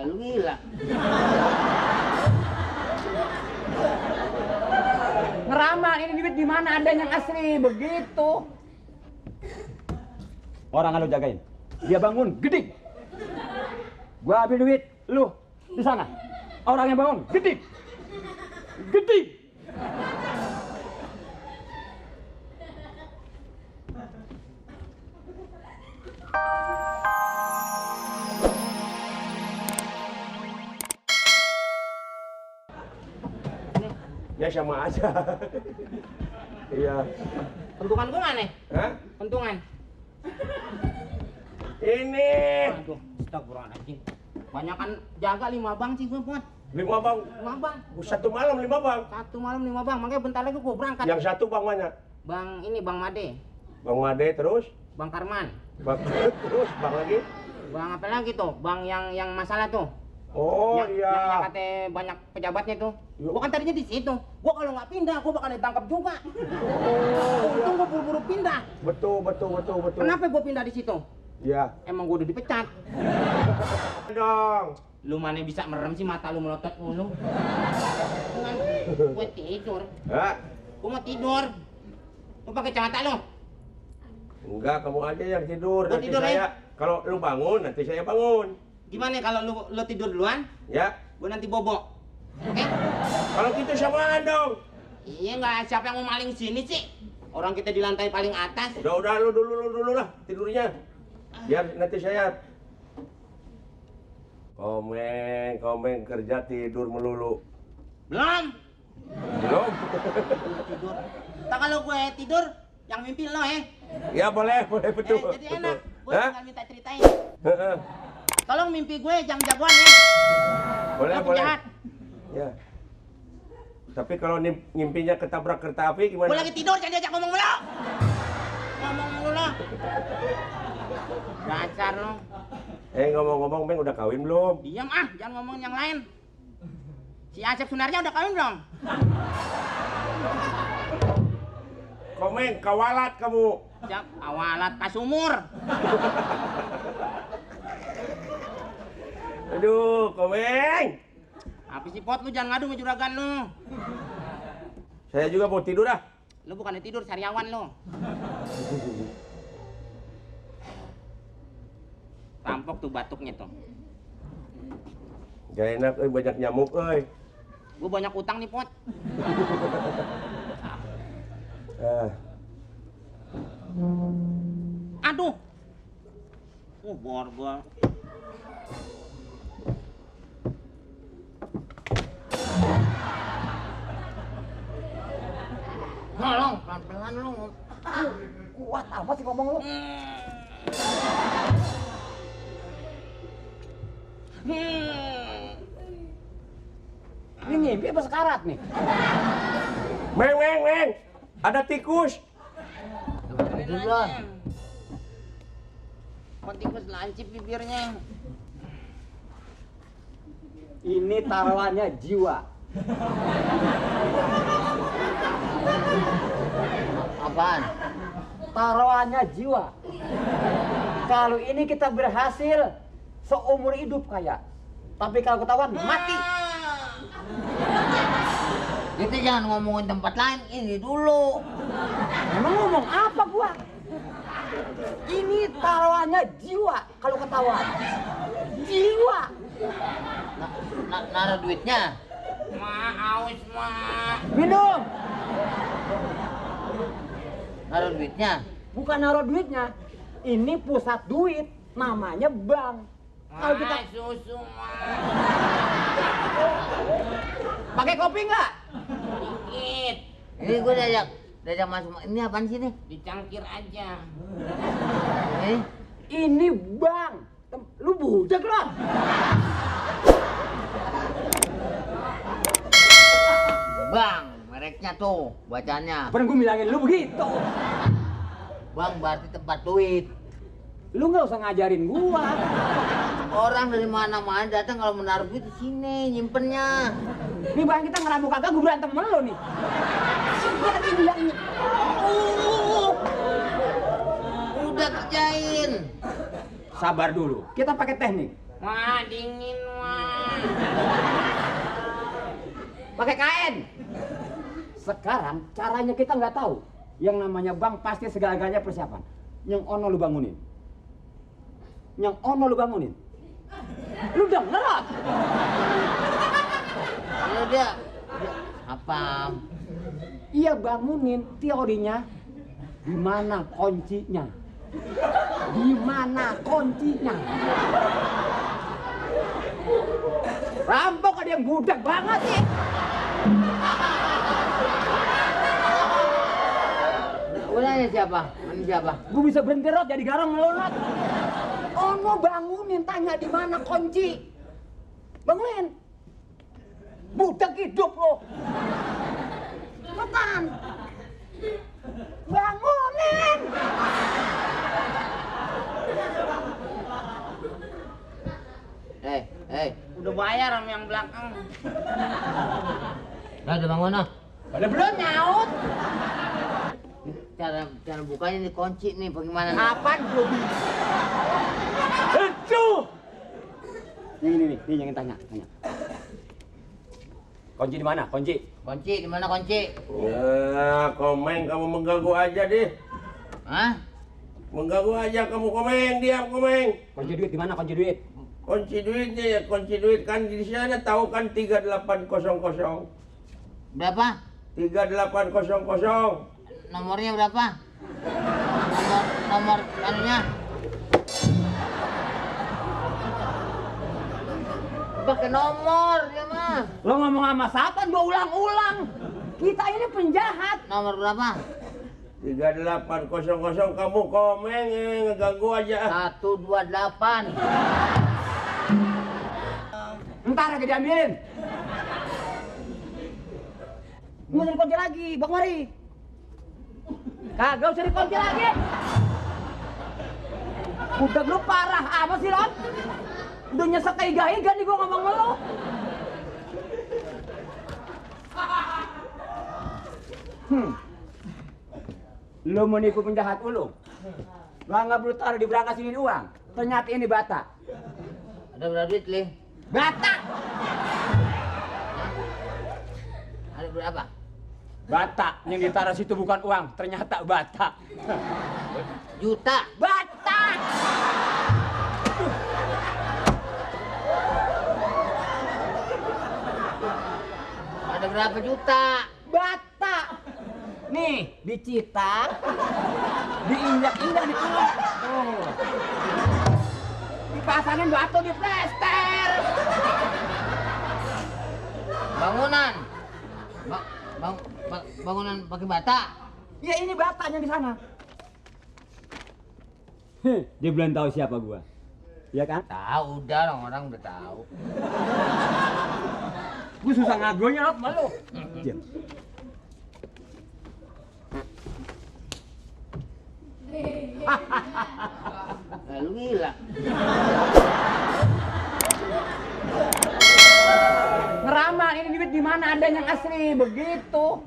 Lu gila. Ngeramal ini duit di mana ada yang asli begitu. Orang lu jagain. Dia bangun gede. Gua ambil duit, lu di sana. Orang yang bangun gede. Gede. Ya sama aja. Iya. Pentungan gua mana? Hah? Pentungan. Ini. Aduh, astagfirullahaladzim. Banyakan jaga 5 bang sih gua, Pot. 5 bang. 5 bang. Satu malam 5 bang. Satu malam 5 bang. Makanya bentar lagi gua berangkat. Yang satu bang mana? Bang ini Bang Made. Bang Made terus? Bang Karman. Bang terus bang lagi? Bang apa lagi tuh? Bang yang masalah tuh. Oh iya. Yang katanya banyak pejabatnya tuh. Gua kan tadinya di situ. Gua kalau nggak pindah, gua bakal ditangkap juga. Untung gua buru-buru pindah. Betul. Kenapa gua pindah di situ? Iya. Emang gua udah dipecat. Dong. Lu mana bisa merem sih, mata lu melotot mulu. Kan gua tidur. Hah? Gua mau tidur. Lu pakai kacamata lu? Enggak, kamu aja yang tidur. Gua Nanti tidur, saya kalau lu bangun, nanti saya bangun. Gimana kalau lu tidur duluan? Ya. Gua nanti bobo. Oke? Kalau gitu samaan dong. Iya nggak, siapa yang mau maling sini sih? Orang kita di lantai paling atas. Udah lu dulu lah tidurnya. Biar nanti saya. Komeng kerja tidur melulu. Belum. Belum? Tidur. Tak kalau gue tidur, yang mimpi lo Ya boleh betul. Jadi enak. Gue Hah? tinggal minta ceritain. Heeh. Tolong mimpi gue jam jagoan ya. Boleh. Lo penjahat. Ya. Tapi kalau ngimpinya ketabrak kereta api gimana? Gue lagi tidur, jangan diajak ngomong mulu. Ngomong mulu lo. Dasar lo. Ngomong-ngomong, Bang udah kawin belum? Diam ah, jangan ngomongin yang lain. Si Asep Sunarnya udah kawin belum? Komeng, kawalat kamu. Siap, awalat kasumur. Aduh, Komeng. Apa sih Pot, lu jangan ngadu sama juragan lu. Saya juga mau tidur ah. Lu bukannya tidur, sariawan lu. Tampok tuh batuknya tuh. Gak enak, banyak nyamuk, Gue banyak utang nih, Pot. Aduh. Bor gua. Tolong, pelan-pelan lu. Kuat apa sih ngomong lu? Ini mimpi apa sekarat nih? Meng. Ada tikus. Duluan. Kok tikus lancip bibirnya? Ini taruhannya jiwa. Apaan? Taruhannya jiwa. Kalau ini kita berhasil seumur hidup kaya. Tapi kalau ketahuan mati. Kita jangan ngomongin tempat lain, ini dulu. Emang ngomong apa gua? Ini taruhannya jiwa kalau ketahuan. Jiwa. Naruh duitnya. Aus, Minum. Naruh duitnya. Bukan naruh duitnya. Ini pusat duit, namanya bank. Kalau kita susu, pakai kopi nggak? dikit. Ini gue diajak masuk. Ini apaan sih nih? Dicangkir aja. Ini bank. Lu budak lah. Bang, mereknya tuh bacanya. Pernah gue bilangin lu begitu. Bang berarti tempat duit. Lu nggak usah ngajarin gua. Orang dari mana-mana datang kalau menaruh duit di sini nyimpennya. Nih bang kita ngeramu kagak gue berantem sama lu nih. Gua tadi bilangnya. Udah kerjain. Sabar dulu. Kita pakai teknik. Wah, dingin, wah. Pakai kain. Sekarang caranya kita nggak tahu. Yang namanya bank pasti segala-galanya persiapan. Yang ono lu bangunin. Yang ono lu bangunin. Lu denger Rod? Ya dia apa? Iya bangunin teorinya. Di mana kuncinya? Di mana kuncinya? Rampok ada yang budak banget sih. Udah ini siapa? Ini siapa? Gue bisa berhenti Rod jadi garang melonot. Ono bangunin tanya di mana kunci. Bangunin. Budak hidup lo. Cepetan. Bangunin. Udah bayar sama yang belakang. Udah bangun ah. Pada belum nyaut. Cara bukanya nih kunci nih, bagaimana? Apaan belum? Itu. Nih, yang tanya. Kunci di mana? Kunci. Kunci di mana kunci? Ya, Komeng kamu mengganggu aja deh. Hah? Mengganggu aja kamu Komeng, diam Komeng. Kunci duit di mana? Kunci duit. Kunci duitnya ya, kunci duit kan di sana tahu kan 3800. Berapa? 3800. Nomornya berapa? Nomor anunya? Pakai nomor dia mah. Lo ngomong sama siapa? Gua ulang-ulang. Kita ini penjahat. Nomor berapa? 3800 kamu Komeng ngeganggu aja. 128. Ntar lagi diambilin. Nggak usah dikunci lagi, Bang Mari. Kagak usah dikunci lagi. Udah lu parah apa sih, Rod? Udah nyesek kayak iga-iga nih gua ngomong sama lu. Lu mau nipu penjahat lu? Gua nggak perlu taruh di berangkas ini uang. Ternyata ini bata. Ada berapa duit, Li? Bata! Ada berapa? Bata yang ditaruh situ bukan uang, ternyata bata. Juta. Bata! Ada berapa juta? Bata! Nih, dicita, diinjak-injak di kulit. Tuh. Dipasangin batu di plester. Bangunan. Bangunan pakai bata. Ya ini batanya di sana. Dia belum tahu siapa gua. Ya kan? Tahu udah orang udah tahu. Gua susah ngagonya Rod malu. Diam. Lalu gila. Ngeramal ini duit di mana ada yang asli begitu.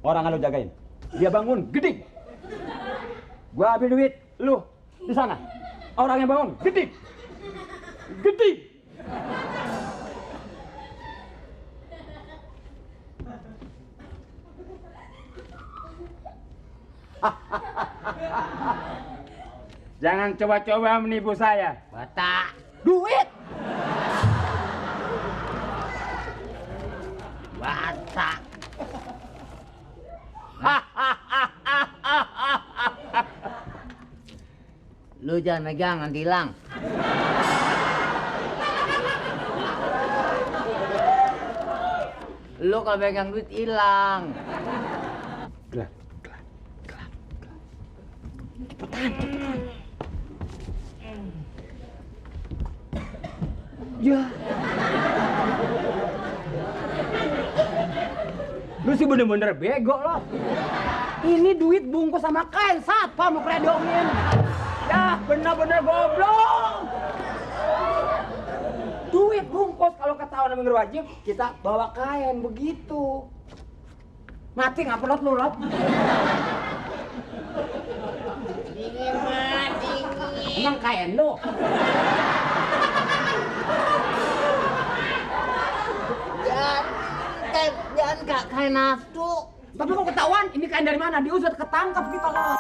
Orang lu jagain. Dia bangun gedik. Gua ambil duit, lu di sana. Orang yang bangun gedik. Gedik. Jangan coba-coba menipu saya. Bata. Duit. Bata. Lu jangan megang nanti hilang. Lu kalau pegang duit hilang. Gelap. Cepetan. Ya. Lu sih bener-bener bego loh. Ini duit bungkus sama kain, siapa mau kredongin? Ya, bener-bener goblok. Duit bungkus kalau ketahuan sama wajib, kita bawa kain begitu. Mati nggak perlu lu, Rob? Dingin mah, dingin. Emang kain lo? Jangan kain nafsu. Tapi kok ketahuan ini kain dari mana? Diusut ketangkap kita loh.